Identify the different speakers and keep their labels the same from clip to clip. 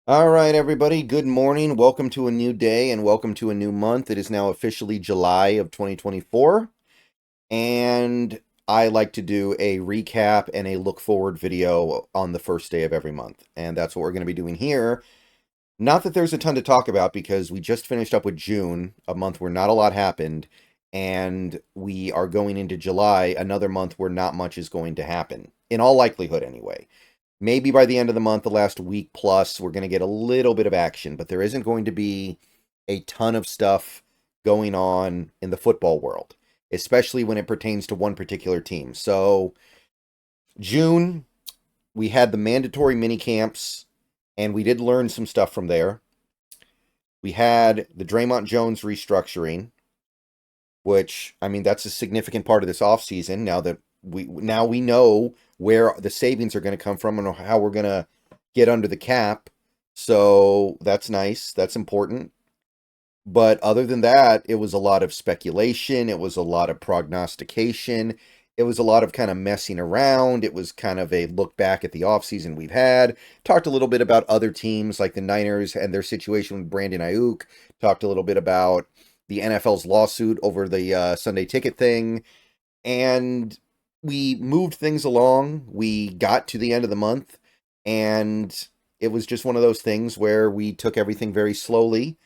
Speaker 1: All right, everybody. Good morning. Welcome to a new day and welcome to a new month. It is now officially July of 2024. And I like to do a recap and a look forward video on the first day of every month. And that's what we're going to be doing here. Not that there's a ton to talk about because we just finished up with June, a month where not a lot happened. And we are going into July, another month where not much is going to happen. In all likelihood, anyway. Maybe by the end of the month, the last week plus, we're going to get a little bit of action, but there isn't going to be a ton of stuff going on in the football world, especially when it pertains to one particular team. So, June, we had the mandatory mini camps, and we did learn some stuff from there. We had the Draymond Jones restructuring, which, I mean, that's a significant part of this offseason now that we know where the savings are going to come from and how we're going to get under the cap. So that's nice. That's important. But other than that, it was a lot of speculation. It was a lot of prognostication. It was a lot of kind of messing around. It was kind of a look back at the offseason we've had. Talked a little bit about other teams like the Niners and their situation with Brandon Ayuk. Talked a little bit about the NFL's lawsuit over the Sunday ticket thing. And we moved things along. We got to the end of the month, and it was just one of those things where we took everything very slowly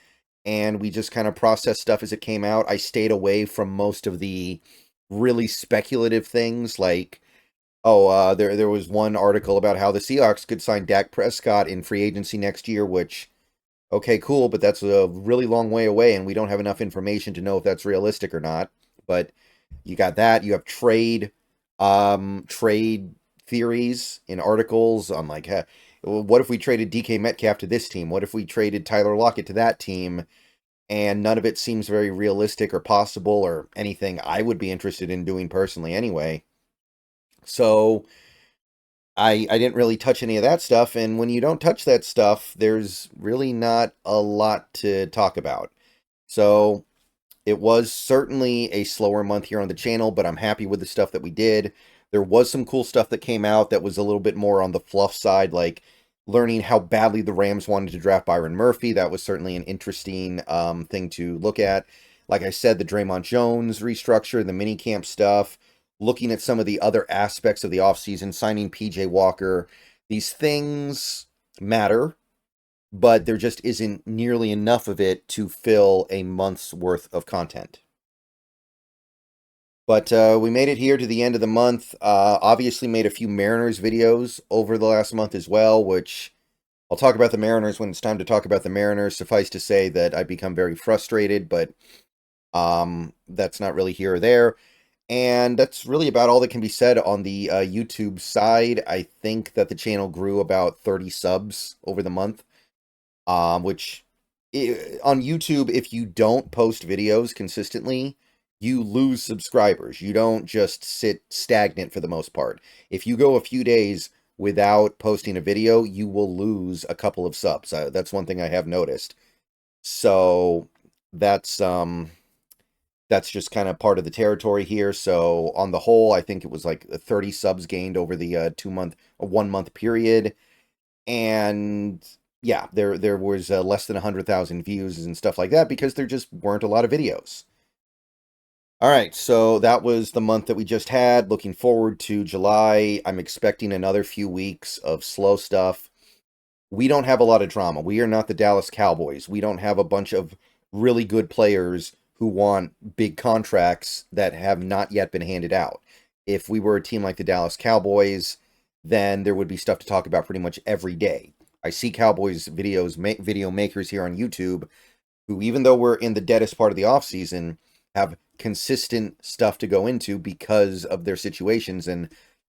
Speaker 1: and we just kind of processed stuff as it came out. I stayed away from most of the really speculative things like, there was one article about how the Seahawks could sign Dak Prescott in free agency next year, which, okay, cool, but that's a really long way away, and we don't have enough information to know if that's realistic or not. But you got that. You have trade theories in articles on like, what if we traded DK Metcalf to this team? What if we traded Tyler Lockett to that team? And none of it seems very realistic or possible or anything I would be interested in doing personally anyway. So I didn't really touch any of that stuff. And when you don't touch that stuff, there's really not a lot to talk about. So it was certainly a slower month here on the channel, but I'm happy with the stuff that we did. There was some cool stuff that came out that was a little bit more on the fluff side, like learning how badly the Rams wanted to draft Byron Murphy. That was certainly an interesting thing to look at. Like I said, the Draymond Jones restructure, the minicamp stuff, looking at some of the other aspects of the offseason, signing PJ Walker. These things matter, but there just isn't nearly enough of it to fill a month's worth of content. But we made it here to the end of the month. Obviously made a few Mariners videos over the last month as well, which I'll talk about the Mariners when it's time to talk about the Mariners. Suffice to say that I've become very frustrated, but that's not really here or there. And that's really about all that can be said on the YouTube side. I think that the channel grew about 30 subs over the month, which on YouTube, if you don't post videos consistently, you lose subscribers. You don't just sit stagnant for the most part. If you go a few days without posting a video, you will lose a couple of subs. That's one thing I have noticed. So that's just kind of part of the territory here. So on the whole, I think it was like 30 subs gained over the 1 month period. And yeah, there was less than 100,000 views and stuff like that because there just weren't a lot of videos. All right, so that was the month that we just had. Looking forward to July. I'm expecting another few weeks of slow stuff. We don't have a lot of drama. We are not the Dallas Cowboys. We don't have a bunch of really good players who want big contracts that have not yet been handed out. If we were a team like the Dallas Cowboys, then there would be stuff to talk about pretty much every day. I see Cowboys video makers here on YouTube who, even though we're in the deadest part of the offseason, have consistent stuff to go into because of their situations. And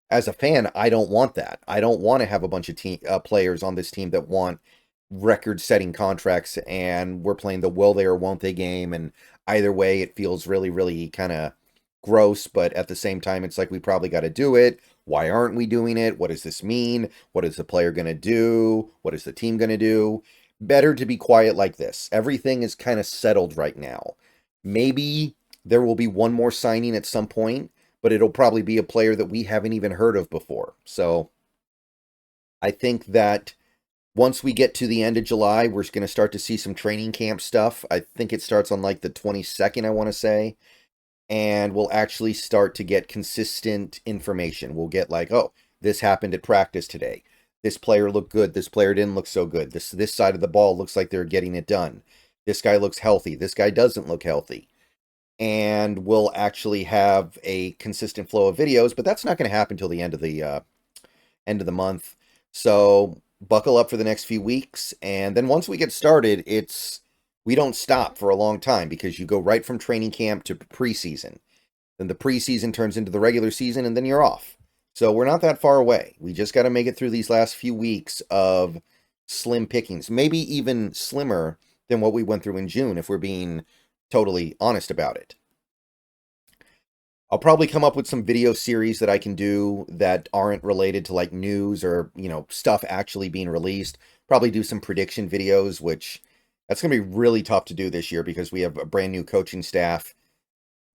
Speaker 1: as a fan, I don't want that. I don't want to have a bunch of players on this team that want record-setting contracts, and we're playing the will they or won't they game. And either way, it feels really, really kind of gross. But at the same time, it's like we probably got to do it. Why aren't we doing it? What does this mean? What is the player going to do? What is the team going to do? Better to be quiet like this. Everything is kind of settled right now. Maybe there will be one more signing at some point, but it'll probably be a player that we haven't even heard of before. So I think that Once we get to the end of July, we're going to start to see some training camp stuff. I think it starts on like the 22nd, I want to say. And we'll actually start to get consistent information. We'll get like, oh, this happened at practice today. This player looked good. This player didn't look so good. This side of the ball looks like they're getting it done. This guy looks healthy. This guy doesn't look healthy. And we'll actually have a consistent flow of videos, but that's not going to happen until the end of the month. So buckle up for the next few weeks, and then once we get started, we don't stop for a long time because you go right from training camp to preseason. Then the preseason turns into the regular season, and then you're off. So we're not that far away. We just got to make it through these last few weeks of slim pickings, maybe even slimmer than what we went through in June, if we're being totally honest about it. I'll probably come up with some video series that I can do that aren't related to like news or, stuff actually being released. Probably do some prediction videos, which that's going to be really tough to do this year because we have a brand new coaching staff.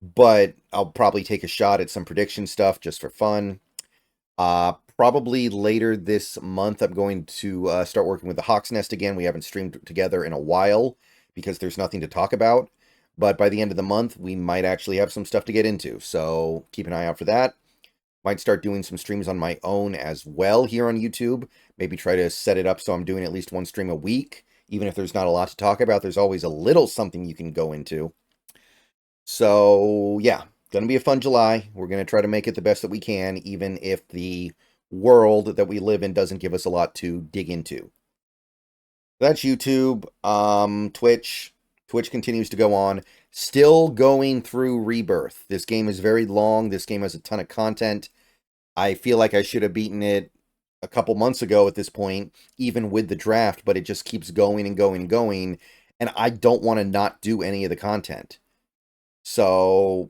Speaker 1: But I'll probably take a shot at some prediction stuff just for fun. Probably later this month, I'm going to start working with the Hawks Nest again. We haven't streamed together in a while because there's nothing to talk about. But by the end of the month, we might actually have some stuff to get into. So keep an eye out for that. Might start doing some streams on my own as well here on YouTube. Maybe try to set it up so I'm doing at least one stream a week. Even if there's not a lot to talk about, there's always a little something you can go into. So yeah, going to be a fun July. We're going to try to make it the best that we can, even if the world that we live in doesn't give us a lot to dig into. That's YouTube. Twitch. Twitch continues to go on. Still going through Rebirth. This game is very long. This game has a ton of content. I feel like I should have beaten it a couple months ago at this point, even with the draft, but it just keeps going and going and going, and I don't want to not do any of the content. So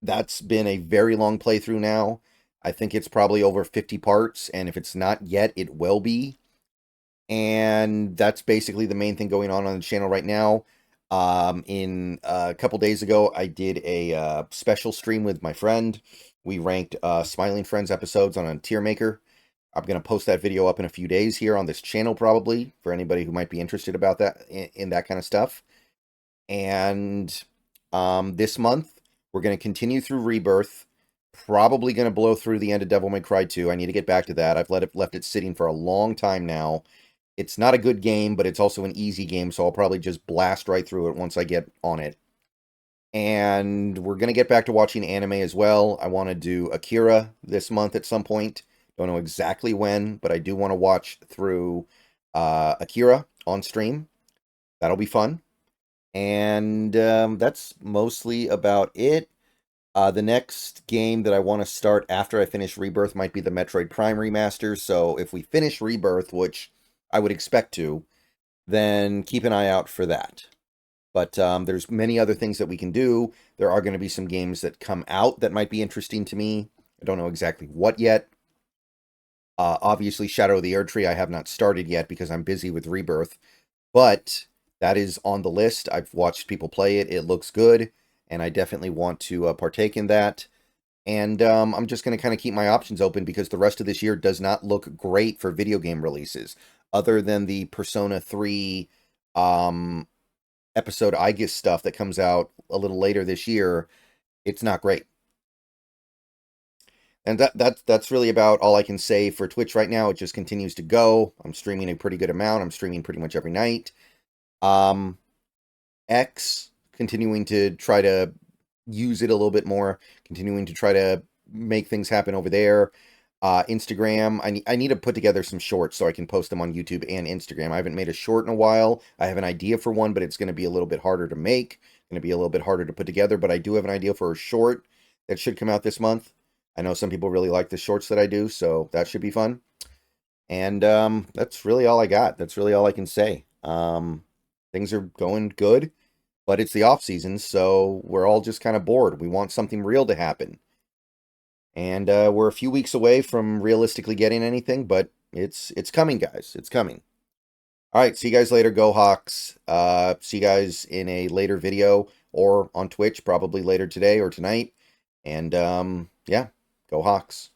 Speaker 1: that's been a very long playthrough now. I think it's probably over 50 parts, and if it's not yet, it will be. And that's basically the main thing going on the channel right now. In a couple days ago, I did a special stream with my friend. We ranked Smiling Friends episodes on a tier maker. I'm going to post that video up in a few days here on this channel, probably, for anybody who might be interested about that in that kind of stuff. And this month, we're going to continue through Rebirth. Probably going to blow through the end of Devil May Cry 2. I need to get back to that. I've left it sitting for a long time now. It's not a good game, but it's also an easy game, so I'll probably just blast right through it once I get on it. And we're going to get back to watching anime as well. I want to do Akira this month at some point. Don't know exactly when, but I do want to watch through Akira on stream. That'll be fun. And that's mostly about it. The next game that I want to start after I finish Rebirth might be the Metroid Prime Remaster. So if we finish Rebirth, which I would expect to, then keep an eye out for that. But there's many other things that we can do. There are going to be some games that come out that might be interesting to me. I don't know exactly what yet. Obviously, Shadow of the Erdtree I have not started yet because I'm busy with Rebirth. But that is on the list. I've watched people play it. It looks good. And I definitely want to partake in that. And I'm just going to kind of keep my options open because the rest of this year does not look great for video game releases. Other than the Persona 3 episode I guess stuff that comes out a little later this year, it's not great. And that's really about all I can say for Twitch right now. It just continues to go. I'm streaming a pretty good amount. I'm streaming pretty much every night. X, continuing to try to use it a little bit more, continuing to try to make things happen over there. Instagram, I need to put together some shorts so I can post them on YouTube and Instagram. I haven't made a short in a while. I have an idea for one, but it's going to be a little bit harder to make, going to be a little bit harder to put together, but I do have an idea for a short that should come out this month. I know some people really like the shorts that I do, so that should be fun. And that's really all I got. That's really all I can say. Things are going good, but it's the off season, so we're all just kind of bored. We want something real to happen. And we're a few weeks away from realistically getting anything, but it's coming, guys. It's coming. All right, see you guys later. Go Hawks. See you guys in a later video or on Twitch, probably later today or tonight. And yeah, go Hawks.